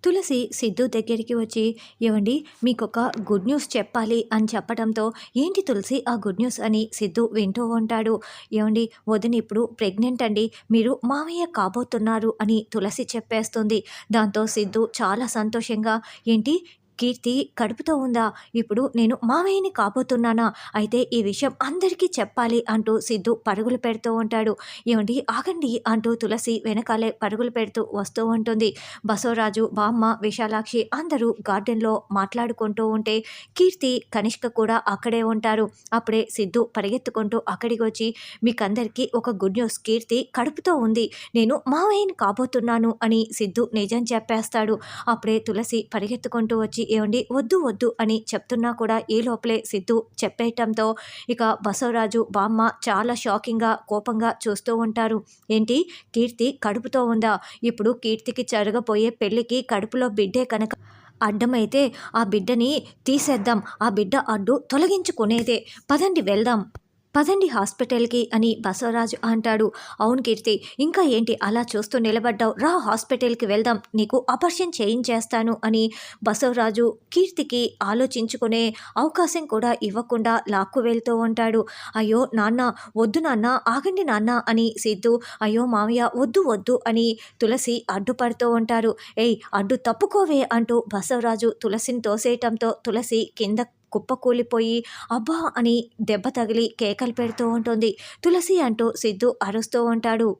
తులసి సిద్ధు దగ్గరికి వచ్చి, "ఏవండి, మీకొక గుడ్ న్యూస్ చెప్పాలి" అని చెప్పడంతో, "ఏంటి తులసి ఆ గుడ్ న్యూస్" అని సిద్ధు వింటూ ఉంటాడు. "ఏవండి, వదిన ఇప్పుడు ప్రెగ్నెంట్ అండి. మీరు మావయ్య కాబోతున్నారు" అని తులసి చెప్పేస్తుంది. దాంతో సిద్ధు చాలా సంతోషంగా, "ఏంటి, కీర్తి కడుపుతో ఉందా? ఇప్పుడు నేను మావయ్యని కాబోతున్నానా? అయితే ఈ విషయం అందరికీ చెప్పాలి" అంటూ సిద్ధు పరుగులు పెడుతూ ఉంటాడు. "ఏవండి, ఆగండి" అంటూ తులసి వెనకాలే పరుగులు పెడుతూ వస్తూ ఉంటుంది. బసవరాజు, బామ్మ, విశాలాక్షి అందరూ గార్డెన్‌లో మాట్లాడుకుంటూ ఉంటే, కీర్తి, కనిష్క కూడా అక్కడే ఉంటారు. అప్పుడే సిద్ధు పరిగెత్తుకుంటూ అక్కడికొచ్చి, "మీకందరికీ ఒక గుడ్ న్యూస్, కీర్తి కడుపుతో ఉంది. నేను మావయ్యని కాబోతున్నాను" అని సిద్ధు నిజం చెప్పేస్తాడు. అప్పుడే తులసి పరిగెత్తుకుంటూ వచ్చి, "ఏవండి, వద్దు వద్దు" అని చెప్తున్నా కూడా ఈ లోపలే సిద్ధు చెప్పేయటంతో ఇక బసవరాజు, బామ్మ చాలా షాకింగ్‌గా, కోపంగా చూస్తూ ఉంటారు. "ఏంటి, కీర్తి కడుపుతో ఉందా? ఇప్పుడు కీర్తికి జరగబోయే పెళ్ళికి కడుపులో బిడ్డే కనుక అడ్డమైతే ఆ బిడ్డని తీసేద్దాం. ఆ బిడ్డ అడ్డు తొలగించుకునేదే. పదండి వెళ్దాం. పదండి హాస్పిటల్‌కి" అని బసవరాజు అంటాడు. "అవును కీర్తి, ఇంకా ఏంటి అలా చూస్తూ నిలబడ్డావు? రా హాస్పిటల్‌కి వెళ్దాం. నీకు ఆపరేషన్ చేయించేస్తాను" అని బసవరాజు కీర్తికి ఆలోచించుకునే అవకాశం కూడా ఇవ్వకుండా లాక్కు వెళ్తూ ఉంటాడు. "అయ్యో నాన్న, వద్దు నాన్న, ఆగండి నాన్న" అని సిద్ధు, "అయ్యో మావయ్య, వద్దు వద్దు" అని తులసి అడ్డుపడుతూ ఉంటారు. "ఏయ్, అడ్డు తప్పుకోవే" అంటూ బసవరాజు తులసిని తోసేయటంతో తులసి కింద కుప్పకూలిపోయి "అబ్బా" అని దెబ్బ తగిలి కేకలు పెడుతూ ఉంటుంది. "తులసి" అంటూ సిద్ధు అరుస్తూ ఉంటాడు.